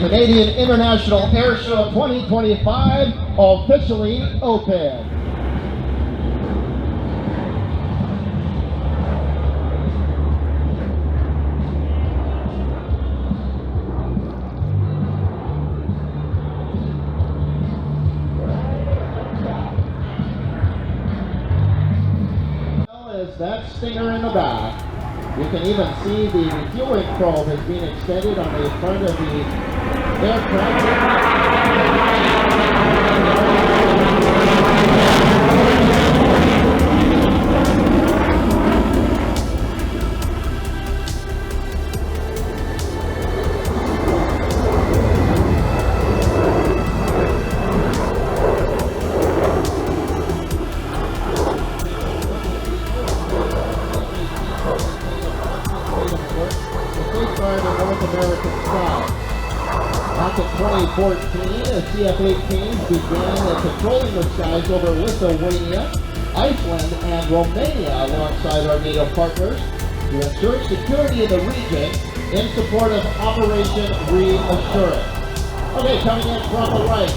Canadian International Airshow 2025 officially open. Is that stinger in the back. You can even see the refueling probe has been extended on the front of the aircraft. Back in 2014, the CF-18 began patrolling the skies over Lithuania, Iceland, and Romania alongside our NATO partners to ensure security in the region in support of Operation Reassurance. Okay, coming in from the right,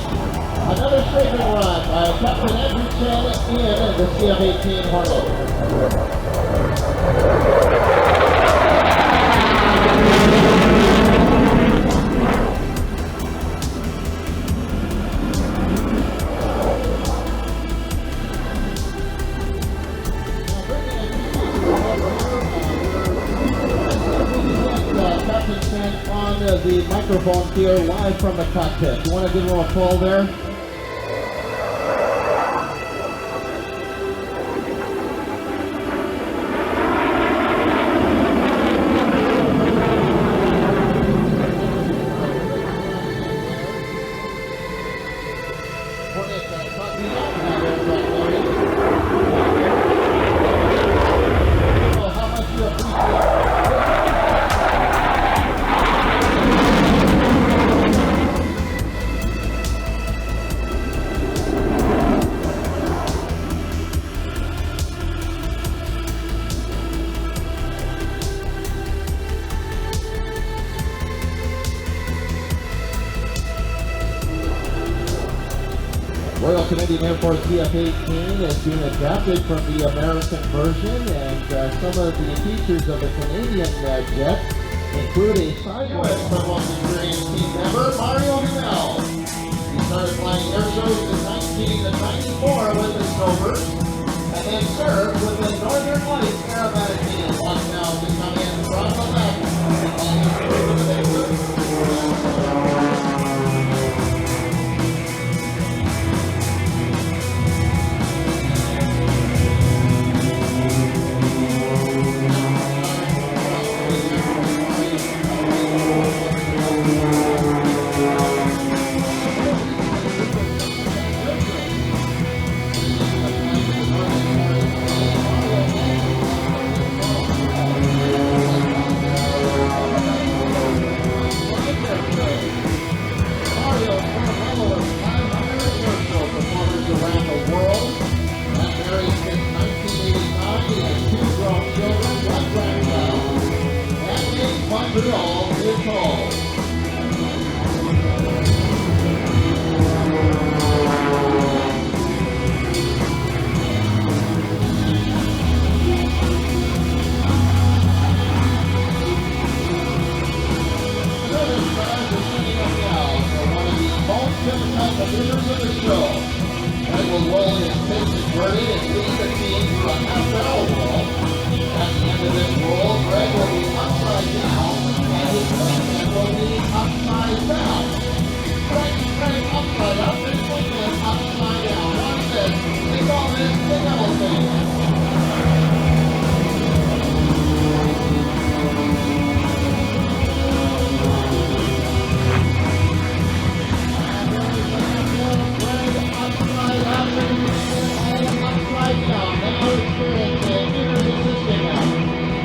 another strafing run by Captain Andrew Chen in the CF-18 Hornet. On the microphone here live from the cockpit. You want to give them a call there? Royal Canadian Air Force CF-18 has been adapted from the American version, and some of the features of the Canadian jet include a sideways from most experienced team member, Mario Dumel. He started flying air shows in 1994 with the Snowbirds, and then served with the Northern Lights Aerobatic team. Watch now to come in from the left. typical maneuvers of the show. Greg will roll his basic wording and lead the team through a half-barrel roll. At the end of this roll, Greg will be upside down, and his wingman will be upside down. Greg is turning upside up, and his wingman upside down. Watch this. They call this the double thing.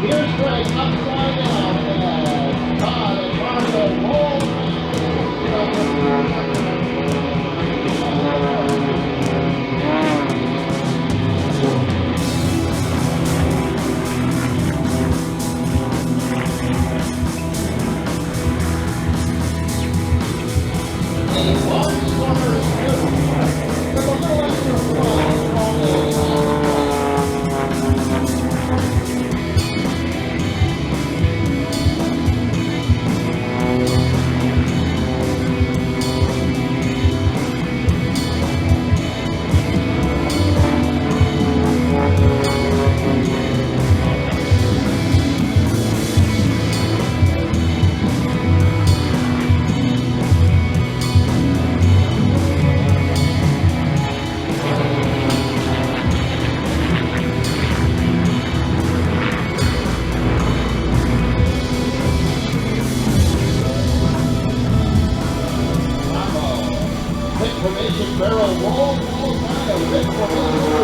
Here's Greg upside down as Todd and Martha roll. A long summer is beautiful. With a little extra fun on the formation barrel roll, followed by a rip formation.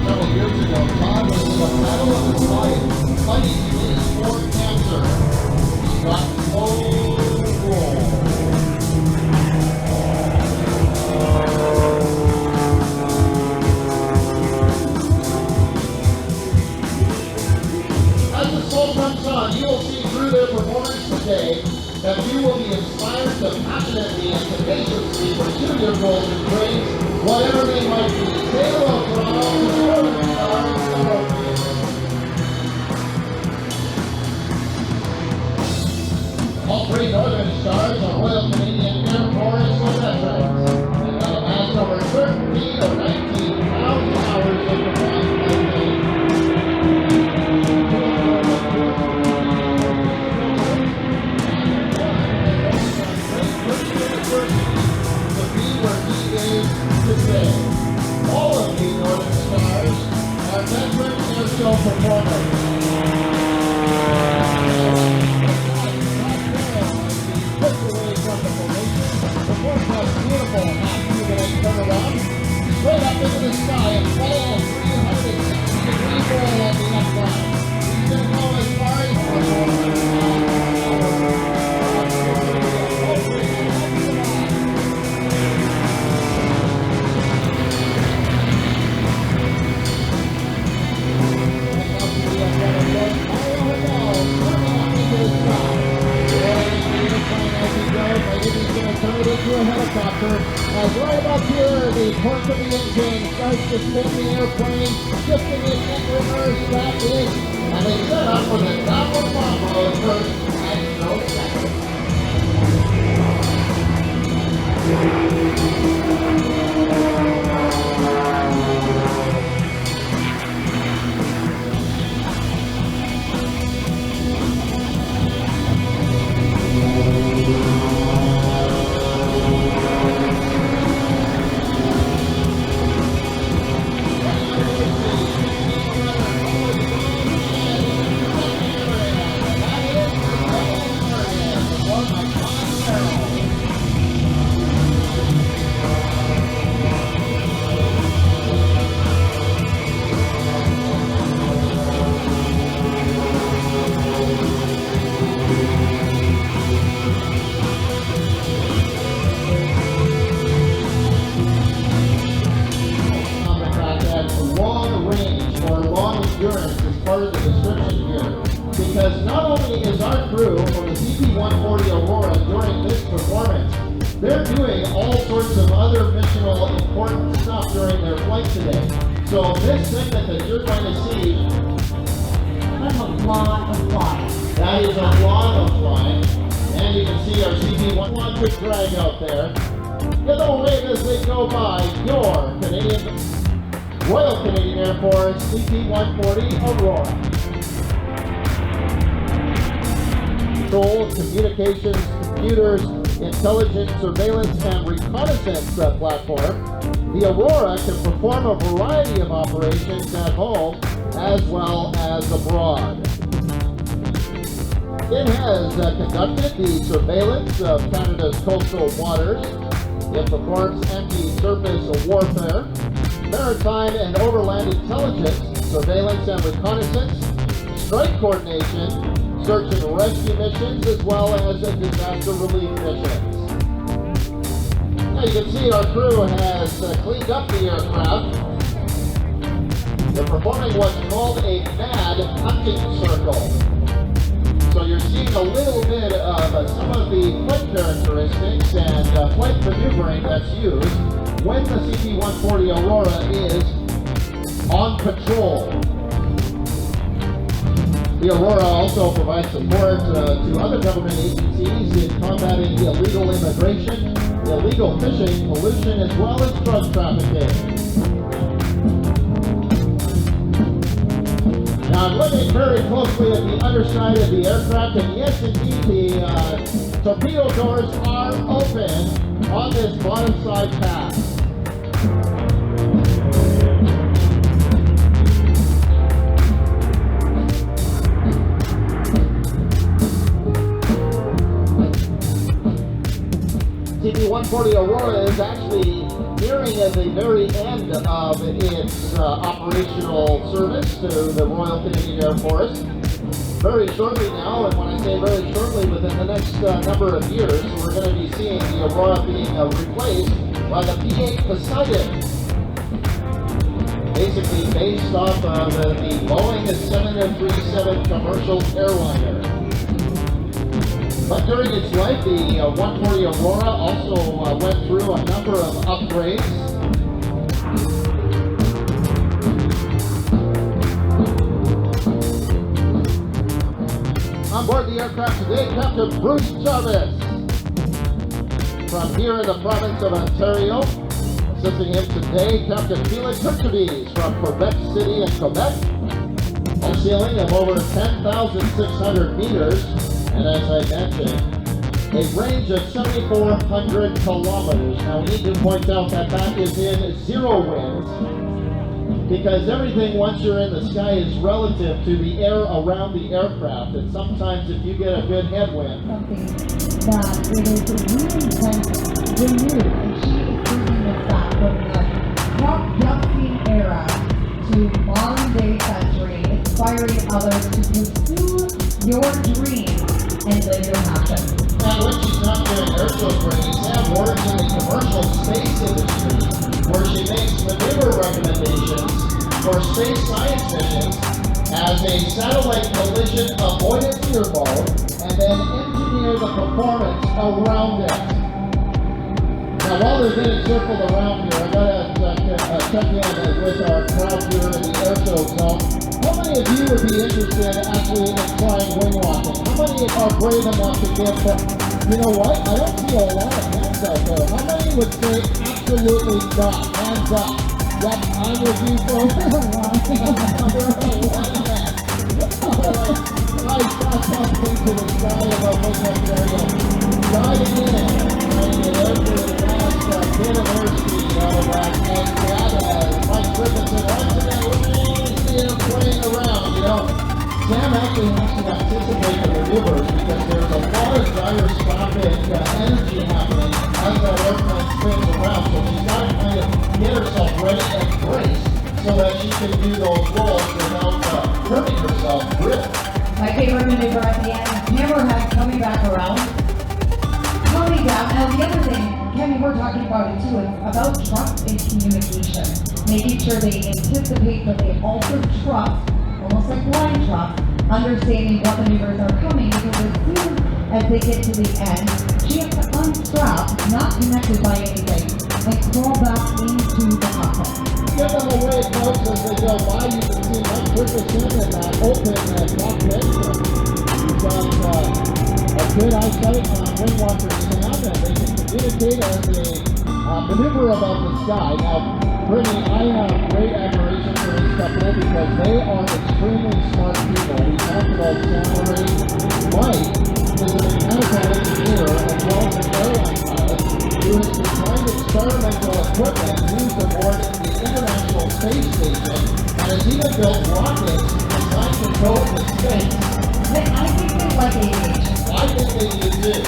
Several years ago, Todd was in the Battle of his life, fighting against Fort Cancer. He got slow roll. As the soul comes on, you will see through their performance today that you will be inspired to passionately and tenaciously pursue your goals and dreams, whatever they might be. Say hello, Toronto, to the Northern Stars Aerobatics. All three Northern Stars are Royal Canadian Air Forces veterans and have amassed over 13 or 19,000 hours of combined flight training. Today, all of the Northern Stars are veteran AirShow performers. Away from the formation, the force has beautiful half-cubic turnaround, straight up into the sky and fall a 360-degree roll on the upline. He's going to go as far as into a helicopter. As right about here, the torque of the engine starts to spin the airplane, shifting it in reverse, that is, and they set up for the downward bomb roll first and no second. critical, important stuff during their flight today. So this segment that you're going to see, that's a lot of flying. that is a lot of flying. And you can see our CP-11 good drag out there. Give them a wave as they go by your Royal Canadian Air Force CP-140 Aurora. Controls, communications, computers, intelligence, surveillance, and reconnaissance platform. The Aurora can perform a variety of operations at home as well as abroad. It has conducted the surveillance of Canada's coastal waters. It performs anti-surface warfare, maritime and overland intelligence, surveillance and reconnaissance, strike coordination, search and rescue missions, as well as disaster relief missions. Now you can see our crew has cleaned up the aircraft. They're performing what's called a mad hunting circle. So you're seeing a little bit of some of the flight characteristics and flight maneuvering that's used when the CP-140 Aurora is on patrol. The Aurora also provides support to other government agencies in combating illegal immigration, illegal fishing, pollution, as well as drug trafficking. Now I'm looking very closely at the underside of the aircraft, and yes indeed the torpedo doors are open on this bottom side pass. CP-140 Aurora is actually nearing at the very end of its operational service to the Royal Canadian Air Force. Very shortly now, and when I say very shortly, within the next number of years, we're going to be seeing the Aurora being replaced by the P-8 Poseidon. Basically based off of the Boeing 737 commercial airliner. But during its life, the 140 Aurora also went through a number of upgrades. On board the aircraft today, Captain Bruce Jarvis. From here in the province of Ontario, assisting him today, Captain Felix Hercules from Quebec City in Quebec. A ceiling of over 10,600 meters. And as I mentioned, a range of 7,400 kilometers. Now we need to point out that that is in zero winds, because everything once you're in the sky is relative to the air around the aircraft, and sometimes if you get a good headwind. Something that it is really renewed, and she is bringing this back from the dusty era to modern day century, inspiring others to pursue your dreams and live your passion. Now, when she's not doing AirShow training, Sam works in the commercial space industry, where she makes maneuver recommendations for space science missions as a satellite collision avoidance earball, and then engineer the performance around it. Now, while they're getting circled around here, I gotta check in with our crowd here in the AirShow zone. How many of you would be interested actually in trying wing walking? How many are brave enough to give them? You know what? I don't see a lot of hands out there. How many would say absolutely not? Hands up. Yep, I'm with you folks. Nice, that's something to the sky of our Wing Ontario. Diving in there for the last bit of airspeed out of that. And Mike Griffithson once again playing around, you know. Sam actually has to anticipate the maneuvers because there's a lot of gyroscopic energy happening as that airplane spins around. So she's got to kind of get herself ready and braced so that she can do those rolls without hurting herself really. My favorite maneuver at the end, hammerhead coming back around. Coming down. Now the other thing, Kevin, we're talking about it too, it's about trust and communication. Making sure they anticipate, but they also trust, almost like blind trust, understanding what maneuvers are coming, because as soon as they get to the end, she has to unstrap, not connected by anything, and crawl back into the cockpit. Give them away, folks, as they go by. You can see Mike Richardson in that open cockpit. He's got a good eyesight on windwalker sound, and they can communicate as they maneuver above the sky. Now, Brittany, I have great admiration for this couple because they are extremely smart people. We talked about salary. Mike is a mechanical engineer as well as an airline pilot who has designed experimental equipment used aboard the International Space Station and has even built rockets designed to go into space. I think they like aviation. I think they do too.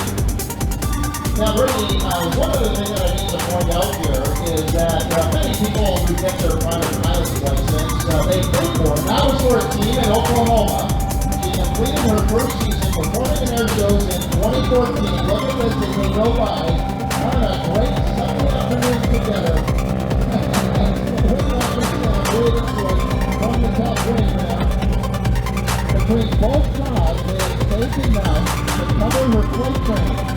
Now, Brittany, one of the things that I need to point out here is that many people who get their private pilot's license, they pay for it. That was for a team in Oklahoma. She completed her first season performing in air shows in 2014. Look at this as they go by. Having a great Sunday afternoon together. From the top wing now. Between both sides, they have saved enough to cover her flight training.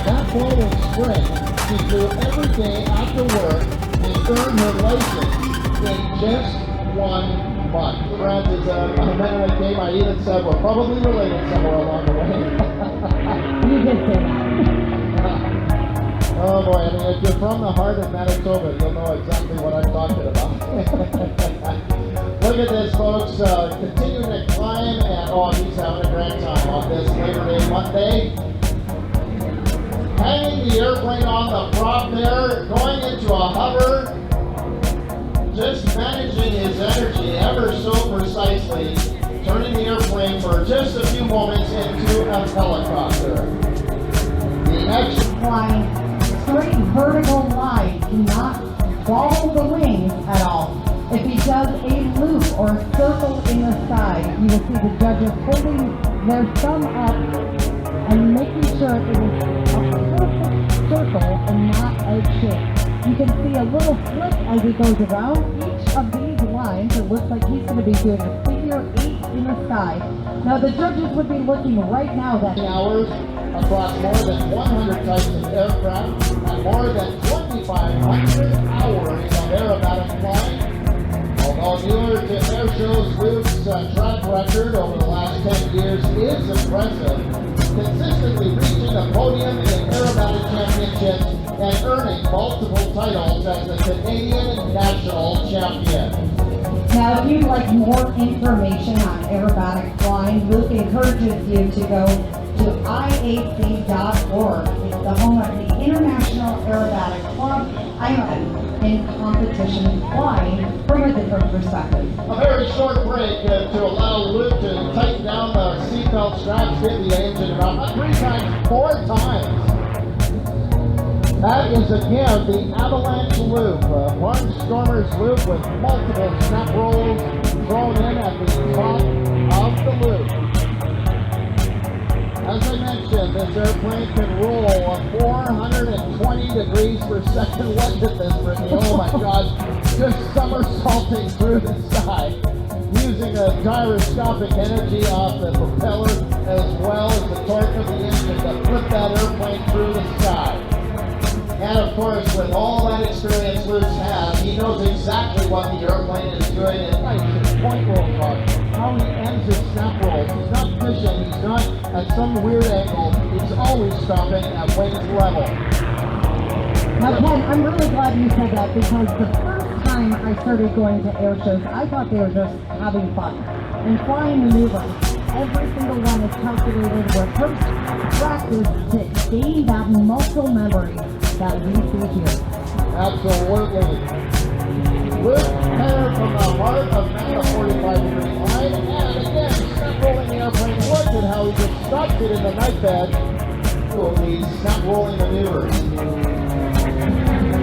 That fall and spring, she flew every day after work and earned her license in just 1 month. Friends, it's a minute that came, I even said we're probably related somewhere along the way. You did say that. Oh boy, I mean, if you're from the heart of Manitoba, you'll know exactly what I'm talking about. Look at this, folks, continuing to climb, and oh, he's having a great time on this Labor Day Monday. Hanging the airplane on the prop there, going into a hover, just managing his energy ever so precisely, turning the airplane for just a few moments into a helicopter. The action Flying straight vertical line, do not follow the wings at all. If he does a loop or a circle in the sky, you will see the judges holding their thumb up and making sure it is a perfect circle and not a shape. You can see a little flip as he goes around each of these lines. It looks like he's going to be doing a figure 8 in the sky. Now the judges would be looking right now that hours across more than 100 types of aircraft and more than 2,500 hours of aerobatic flying. Although newer to AirShow's Luke's track record over the last 10 years is impressive, consistently reaching the podium in aerobatic championships and earning multiple titles as the Canadian national champion. Now, if you'd like more information on aerobatic flying, Luke encourages you to go to IAC.org. It's the home of the International Aerobatic Club, IAC, in competition flying from a different perspective. A very short break to allow Luke to tighten down the seatbelt straps, get the engine around 4 times. That is again the avalanche loop, Barnstormer's loop with multiple snap rolls thrown in at the top of the loop. As I mentioned, this airplane can roll 420 degrees per second. Look at this, Brittany. Oh my gosh. Just somersaulting through the sky, using a gyroscopic energy off the propeller as well as the torque of the engine to flip that airplane through the sky. And of course, with all that experience Luke's had, he knows exactly what the airplane is doing. And like his point roll talk, how he ends his snap rolls. He's not fishing, he's not at some weird angle. He's always stopping at wing level. Now, Ken, I'm really glad you said that because the first time I started going to air shows, I thought they were just having fun. And flying maneuvers, every single one is calculated with practice to gain that muscle memory that we see here. Absolutely. Luke Penner from the heart of the 45-degree line, and again, snap rolling the airplane. Look at how he just stops it in the night bed. The snap rolling maneuvers.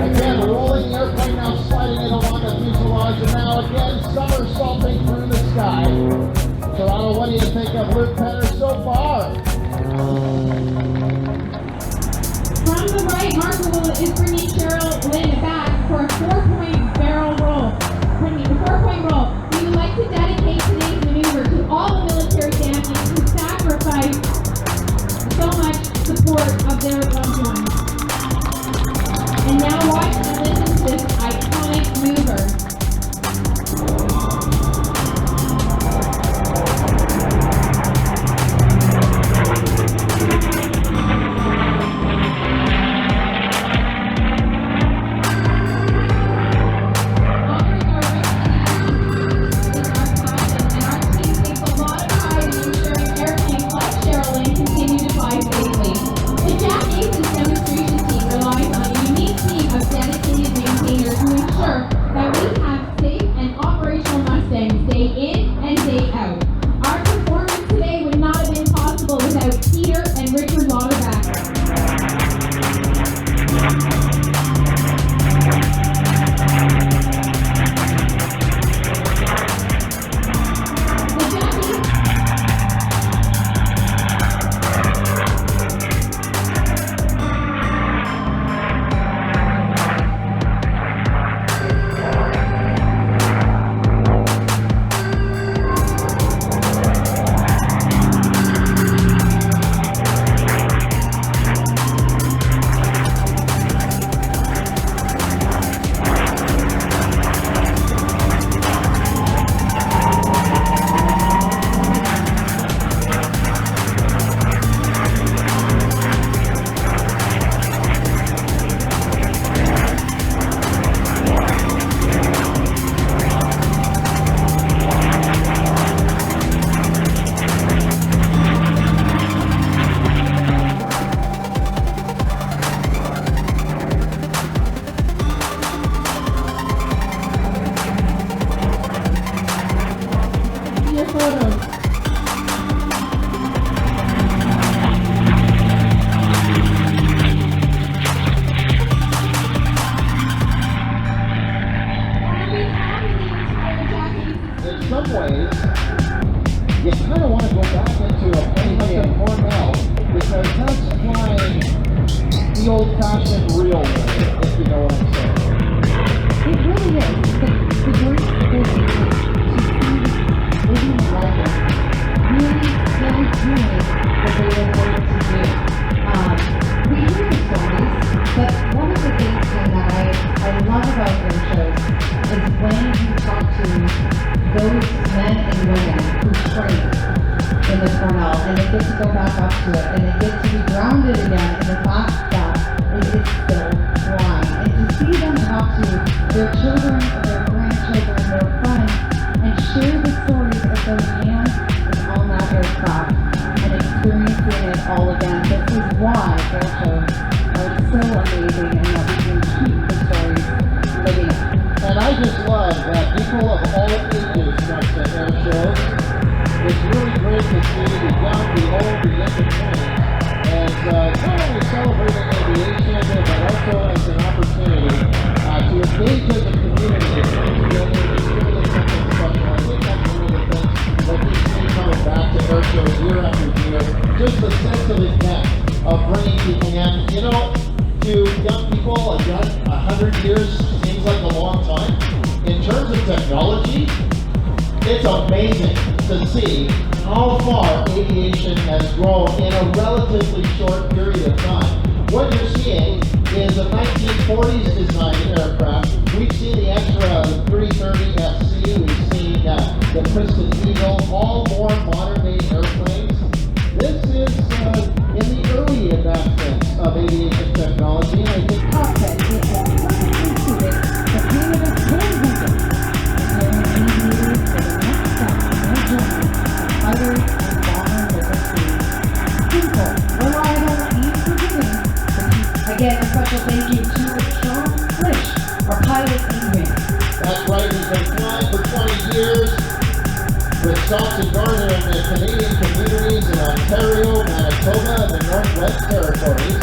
Again, rolling the airplane, now sliding it along the fuselage, and now again, somersaulting through the sky. Toronto, what do you think of Luke Penner so far? From the right, Markle is bringing Cheryl Lynn back for a 4-point barrel roll. Bringing a 4-point roll. We would like to dedicate today's maneuver to all the military families who sacrifice so much support of their loved ones. And now watch some ways, you kind of want to go back into a plane like a Cornell, because that's flying the old-fashioned real way, if you know what I'm saying. It really is. The great thing is to see living legends really doing what they were able to do. We hear the stories, but one of the things that I love about AirShows is when you talk to those men and women who train in the Cornell, and they get to go back up to it, and they get to be grounded again in the fact that it is still flying. And to see them talk to their children, their grandchildren, their friends, and share the stories of those hands on that aircraft and experiencing it all again. This is why AirShows are so amazing and that we can keep the stories living. And I just love that people of all ages come to AirShows. It's really great to see the young, the old, the in-between, and not only celebrating aviation, but also as an opportunity to engage as a community, to come together and experience something special. I think that's one of the things that we see coming back to AirShows year after year, just the sense of intent of bringing people in. You know, to young people, 100 years seems like a long time. In terms of technology, it's amazing to see how far aviation has grown in a relatively short period of time. What you're seeing is a 1940s designed aircraft. We've seen the extra 330 FC, we've seen the Preston Eagle, all more modern day airplanes. This is in the early advancements of aviation technology, and I think Cockpit is perfectly suited for Canada's current vision, preparing aviators for the next step in their journey to fighters and bomber liberty. Simple, reliable, and forgiving. Again, a special thank you to Sean Frisch, our pilot and wing. that's right, he's been flying for 20 years with stops and Garner in the Canadian communities in Ontario, Manitoba, and the Northwest Territories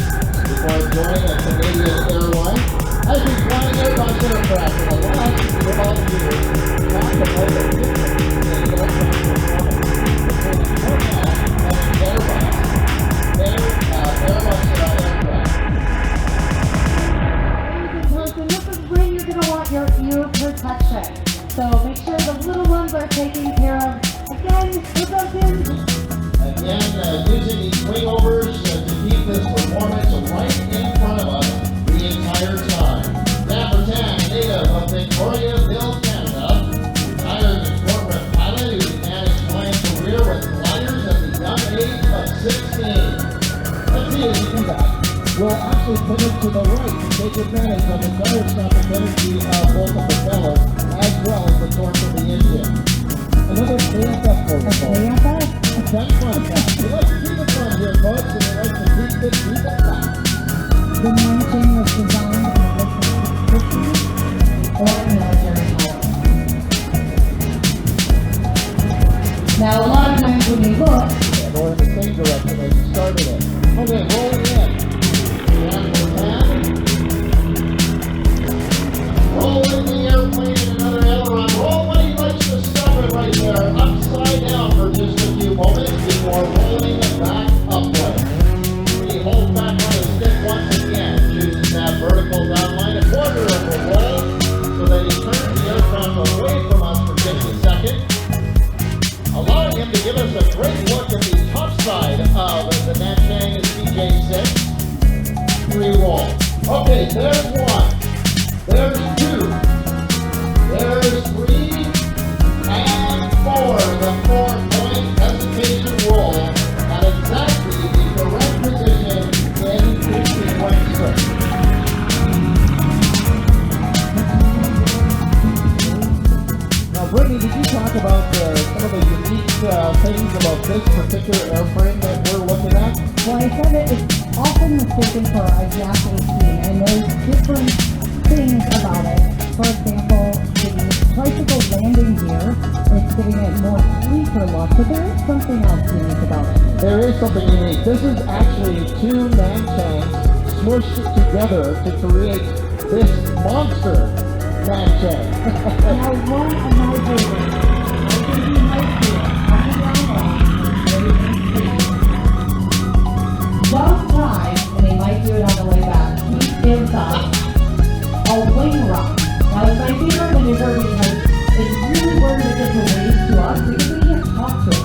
before joining a Canadian airline. Has been flying Airbus aircraft for the last 12 years. Talk about the difference in aircraft performance between a Hornet and an Airbus aircraft. This is when you're going to want your ear protection. So make sure the little ones are taken care of. Again, with those in. Again, using these wingovers to keep this performance right in front of us the entire time. Dapper Tan, native of Victoriaville, Canada, retired corporate pilot who began his flying career with gliders at the young age of 16. Let's see as you do that. We'll actually pivot to the right to take advantage of the gyroscopic energy of both the propeller as well as the torque of the engine. Another AFF protocol. AFF? That's fun, Pat. We like to keep it fun here, folks, and we like to keep it fun. The Nanchang was designed in the 50s or military home. Now, a lot of times when you look, And we're in the same direction as you started it. Okay, rolling in. And we're rolling the airplane in another aileron. Roll when he likes to stop it right there. Upside down for just a few moments before rolling it back upward. We hold back on the stick once again. Chooses that vertical down line, a quarter of the roll, so that he turns the aircraft away from us for just a second, allowing him to give us a great look at the top side of the Nanchang CJ-6. Re-roll. Okay, there's one. There's two. There's three. And four. The 4-point hesitation roll at exactly the correct position in the sequence script. Now, Brittany, did you talk about some of the unique things about this particular airframe that we're looking at? well, I said that it's often mistaken for a Yak-18, and there's different things about it. For example, the tricycle landing gear is giving it more sleeker look, but there is something else unique about it. There is something unique. This is actually two Nanchangs smushed together to create this monster. Nanchang. Now, one of my favorites. I think you might see it. Coming down wrong. Just time, and they might do it on the way back. He gives us a wing run. Now, it's my favorite maneuver because it's really where it gets raised to us because we can't talk to it.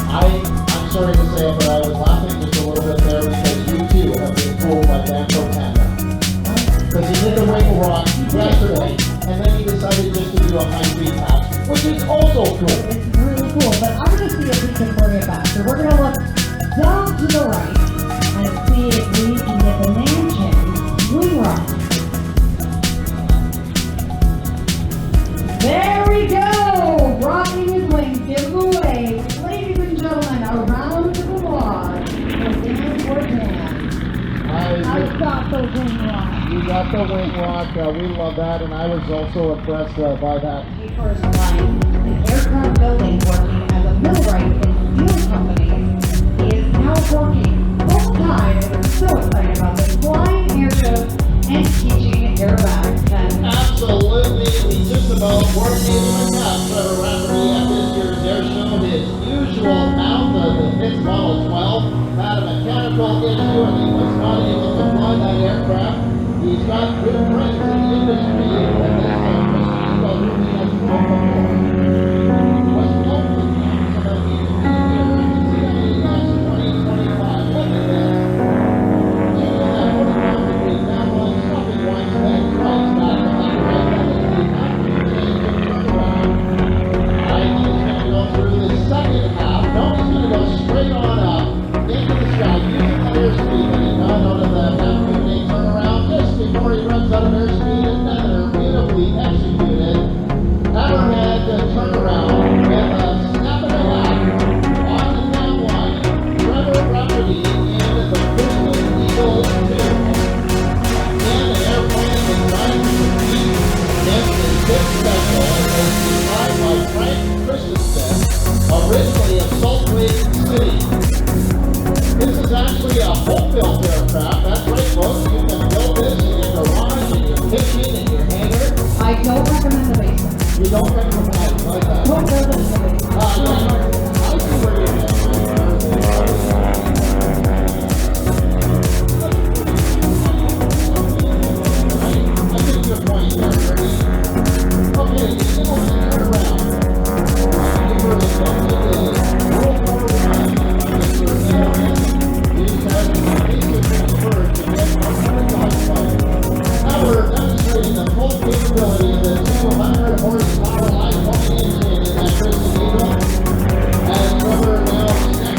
I'm sorry to say it, but I was laughing just a little bit there because you too have been fooled by Banco Panda. Because he did the wing run yesterday, and then he decided just to do a high-speed pass, which is also cool. It's really cool, but I'm going to see if we can bring it back. So we're going to look down to the right and see if we can get the Nanchang wing run. There we go! Rocking his wings, give him away. Ladies and gentlemen, a round of applause for Dan Fortin. I got the wing rock. You got the wing rock. We love that, and I was also impressed by that. First line, an aircraft building working as a millwright in steel companies is now working full time, and we're so excited about this flying airshow and teaching aerobatics. Absolutely, we just about weren't able to catch Trevor Rafferty at this year's airshow. His usual mount, the Pitts Model 12, had a mechanical issue and he was not able to fly that aircraft. He's got good friends in the industry, and this time, who he has flown before. Was flown with him so that he could be here in the CF-18 2025. Look at this. Taking that 45-degree downline, stopping once, then twice back to that right, that is the afternoon turnaround. I think he's going to go through the second half. No, he's going to go straight on up into the sky, using that airspeed that he got out of the afternoon turnaround just before he runs out of airspeed. Another beautifully executed hammerhead turnaround with a snap and a lap on the down line. Trevor Rafferty into the Bristol Eagle 2. Again, the airplane is designed to compete against the Tip Special and was designed by Frank Christensen, originally of Salt Lake City. This is actually a home-built aircraft. That's right, folks. You can build this in your garage, in your kitchen, in your hangar. I don't recommend the basement. You don't recommend it like that. Don't build it in the basement. I see where you're at. I get your point there, Bernie. Okay, you can go and turn around. You were invented in World War I. Mr. Airman. These have been basically converted to get from the dogfight. Now we're demonstrating the full capability of the 200 horsepower high-flying engine in that Bristol Eagle. And Trevor now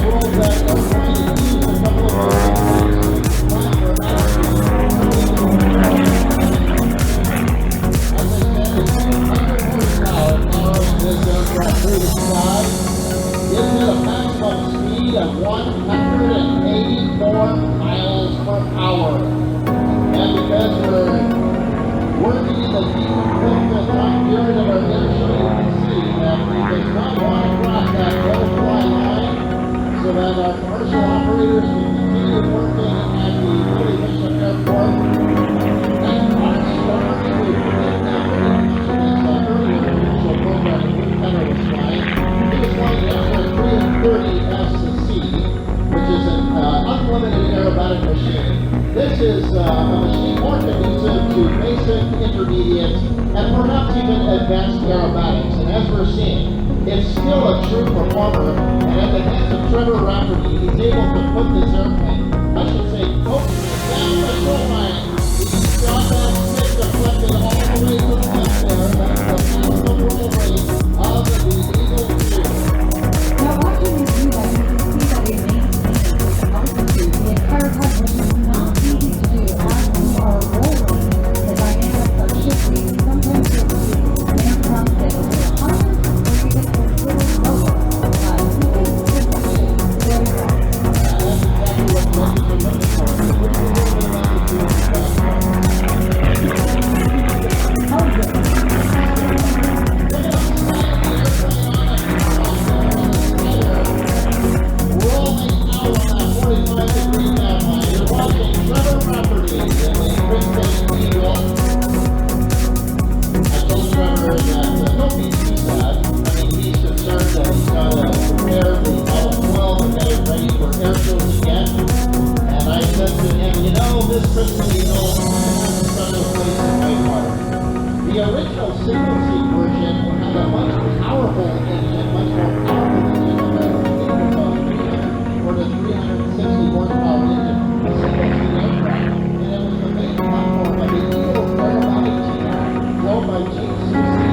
rolls that airplane and uses a couple of those flat for battery. As I said, it's 200 horsepower powering this aircraft through the sky. Gives it a maximum speed of 184 miles per hour. And because we're working in the deep critical time period of our airshow, you can see that we does not want to cross that butterfly line so that our commercial operators can continue working at the Willie Bishop Airport. And our starter crew did not really mention this earlier in the show program that Luke Penner was flying. He was flying the F-330 SC, which is an unlimited aerobatic machine. This is a machine more conducive to basic, intermediate, and perhaps even advanced aerobatics. And as we're seeing, it's still a true performer. And at the hands of Trevor Rafferty, he's able to put this airplane, I should say, down the show line. He's got that stick deflected all the way to the left there. That's the maximum roll rate of the Eagle 2. Now, watching this view, you can see that it maintains the altitude. The entire time, which is not easy to do as you are rolling. The dynamics are shifting. Sometimes you'll see an aircraft that is 100 or even a little lower. You can see very well. That's exactly what Moses was looking for. He was a little bit of altitude. that don't be too sad. I mean, he's concerned that he's got to prepare the Model 12 and get it ready for air shows again. And I said to him, you know, this Christmas you don't have to start a place in Whitewater. The original single-seat version had a much powerful engine, much more powerful engine than the 360 horsepower engine, a single-seat aircraft. And it was the main platform of the Eagle aerobatic team, flown by Chief Susie.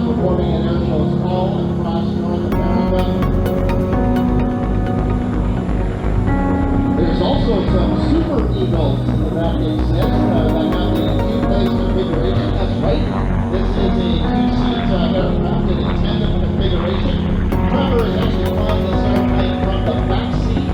Performing at air shows all across North America. There's also some Super Eagles that exist that have the two-place configuration. That's right. This is a two-seat aircraft in a tandem configuration. Trevor is actually flying this airplane from the back seat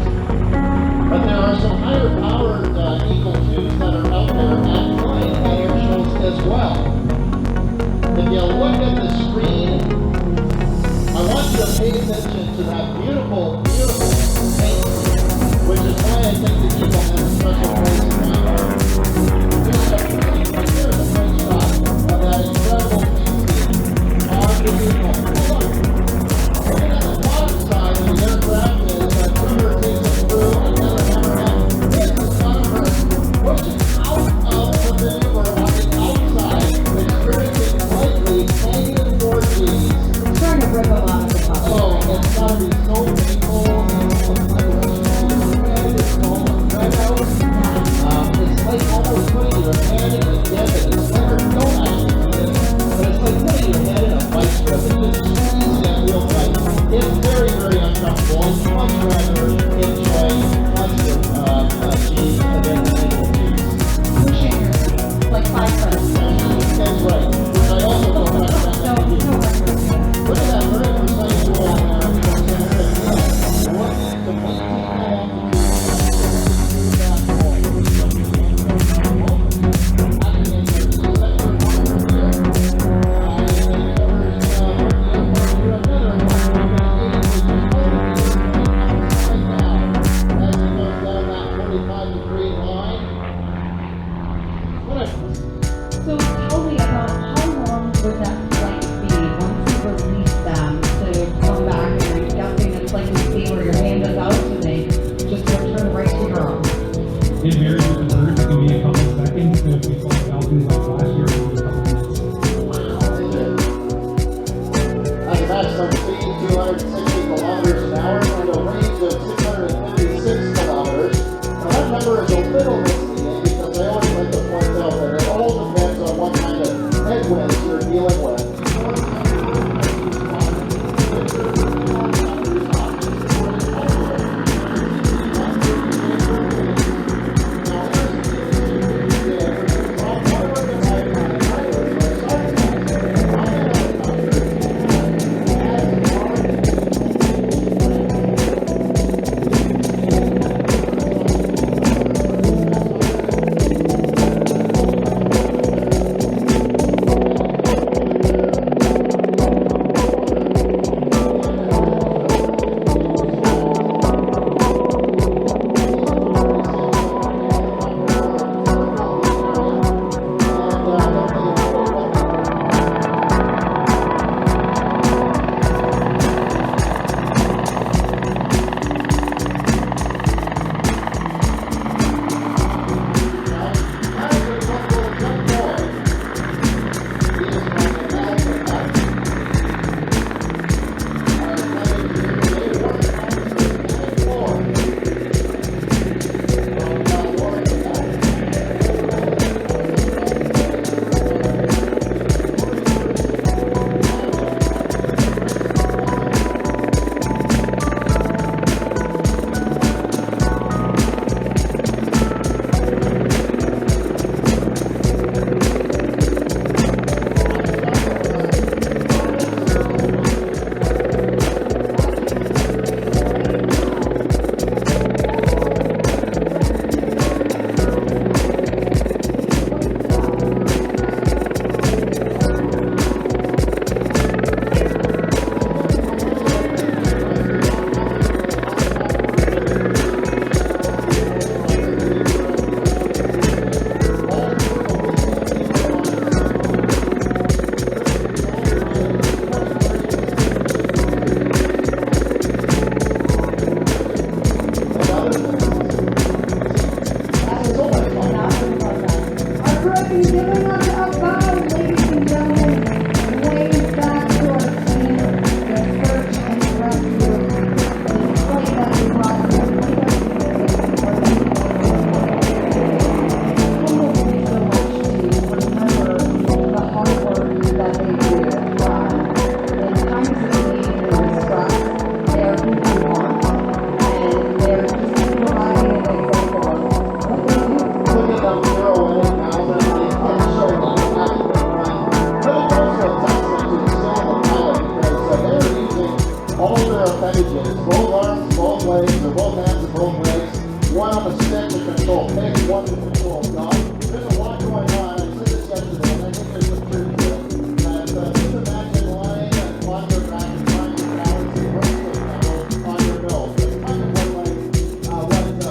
with both hands and both legs. One on the stick to control pick, one to control dog. There's a lot going on. I said this yesterday, and I think there's some truth to it. That just imagine lying on your back and trying to balance a birthday candle on your nose. It's kind of what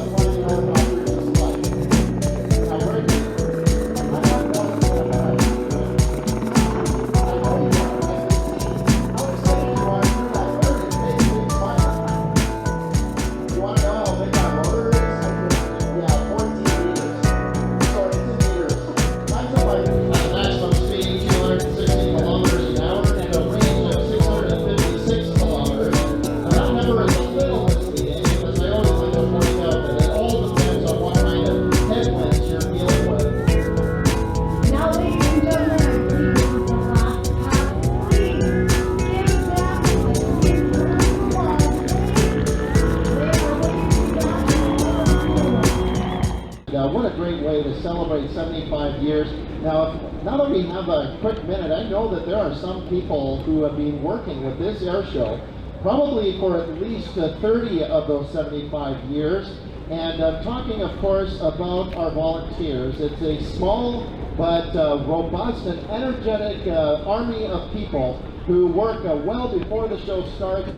flying helicopters is like. Now, where do you... I have no idea. I know you are. How excited you are to do that very big fire? You want to know how big that motor is? Yeah, 14 meters. Sorry, 2 meters. That's up at a maximum speed 260 kilometers an hour and a range of 656 kilometers. Now that number is a little misleading because I always like to point out that it all depends on what kind of headwinds you're dealing with. Now, ladies and gentlemen, I believe this is the last half. Please give them a big round of applause. What a great way to celebrate 75 years. Now that we have a quick minute, I know that there are some people who have been working with this air show probably for at least 30 of those 75 years. And I'm talking, of course, about our volunteers. It's a small but robust and energetic army of people who work well before the show starts.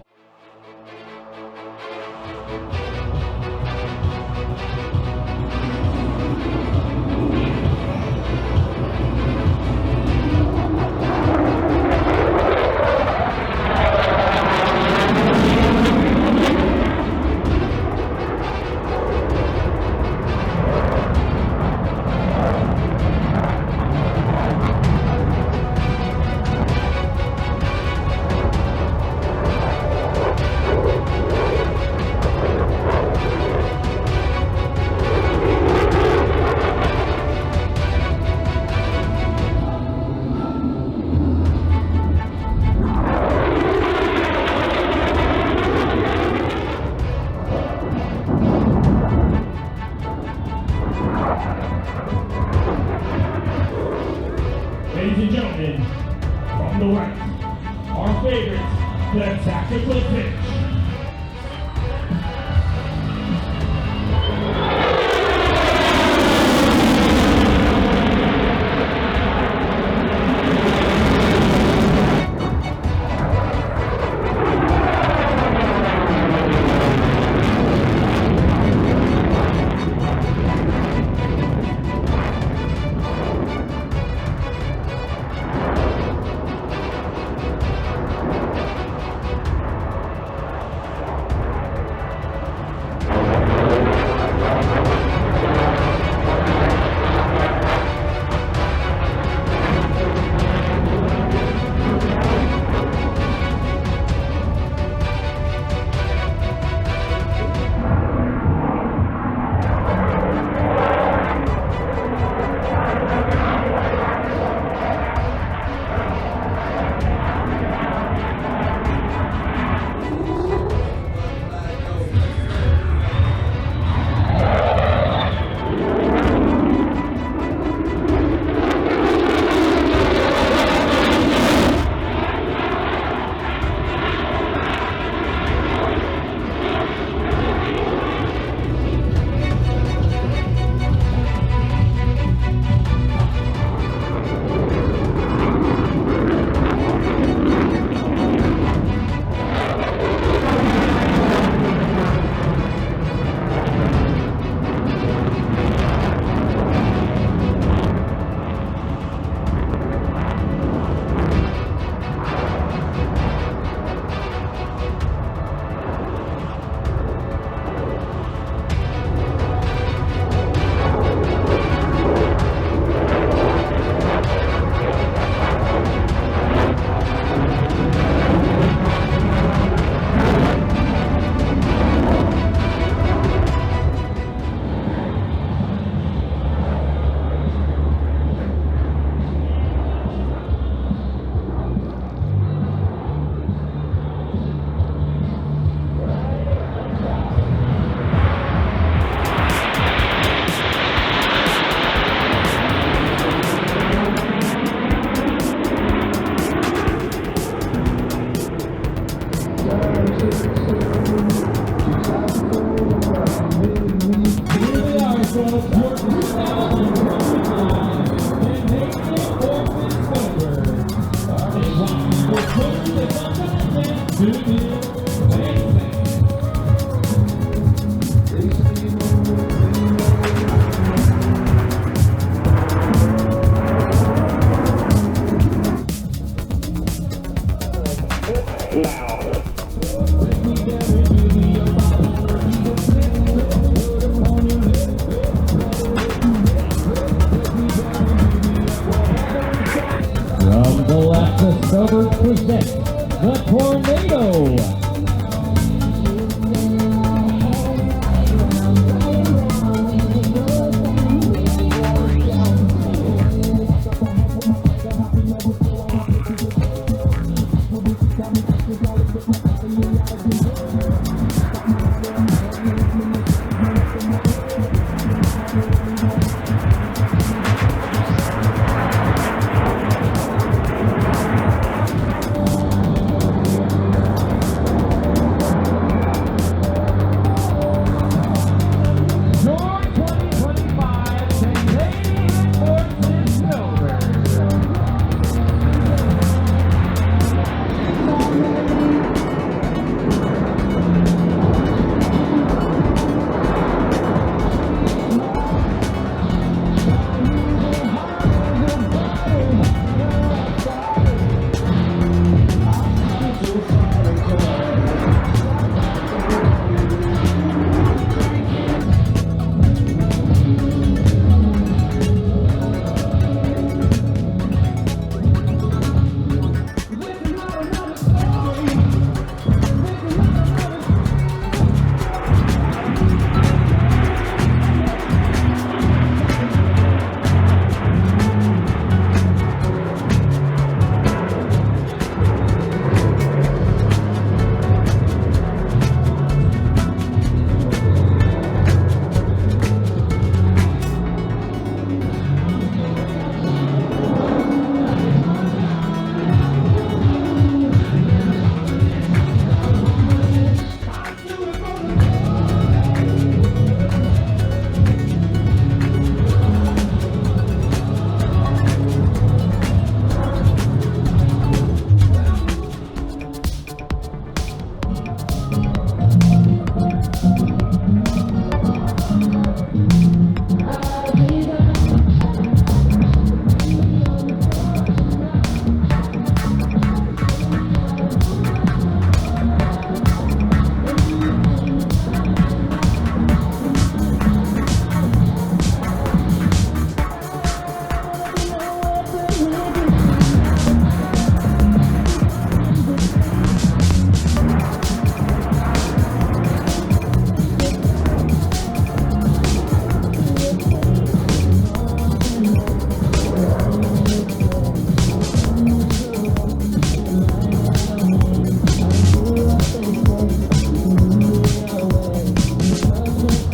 Ladies and gentlemen, from the right, our favorite, the tactical pitch.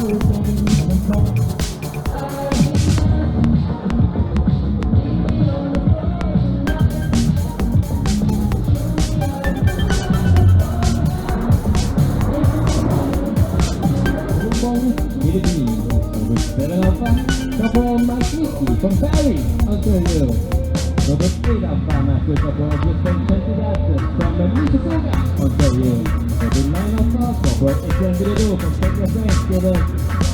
From Paris, Ontario. Number 3 of Masters of World Distance Candidates from Mississauga, Ontario. Number 9 of for Extended from Czech Quebec.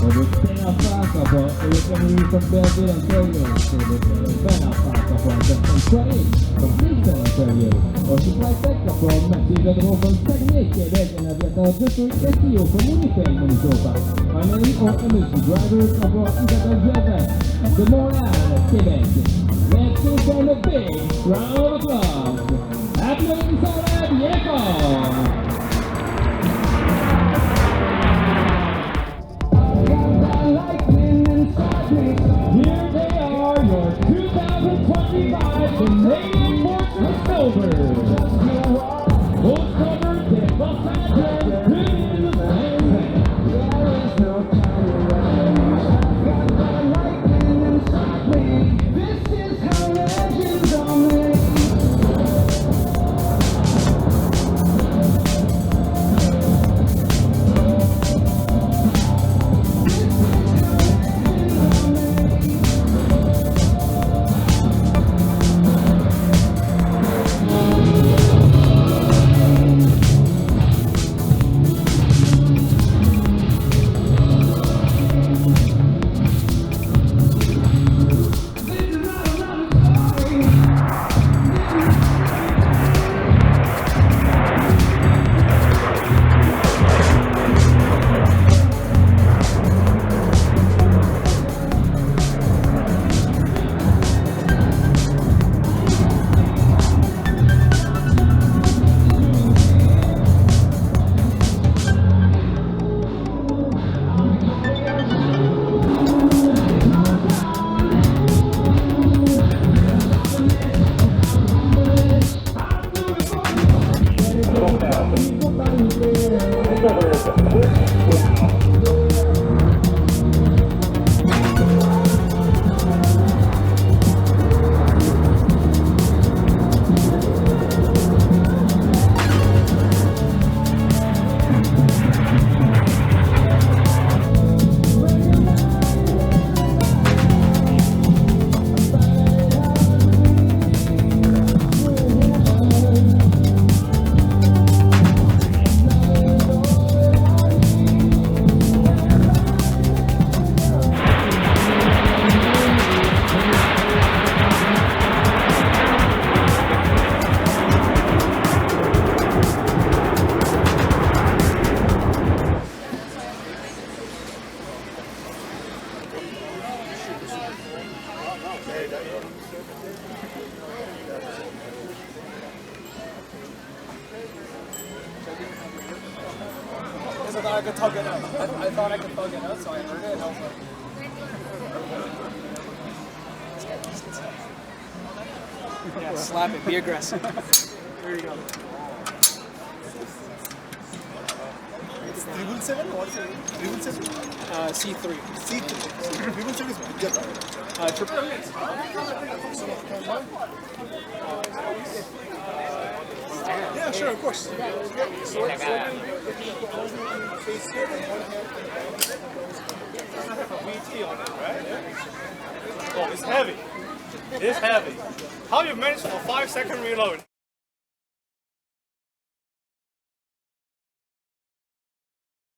Number 10 of for Eric Henry from Belleville, Ontario. Number 11 of for Justin Train from Kingston, Ontario. Ocean Flight Tech from Matthew Godreau from Saguenay, Quebec, and Aviator Jeffrey Castillo from Winnipeg, Manitoba. Finally, our emergency drivers of Isabelle Gervais de Montréal, Québec. Let's give them a big round of applause. Applaudissements à bien fort. Here they are, your 2025 Canadian Forces Snowbirds. Full cover, they're both in the same. I thought I could tug it out. I thought I could tug it out, so I heard it and I was like... Yeah, slap it, be aggressive. There you go. It's 317? What is it? 317? C3. C3. 317 is good, right? Triple. Yeah, sure, of course. Oh, it's heavy. It's heavy. How you manage for 5-second reload?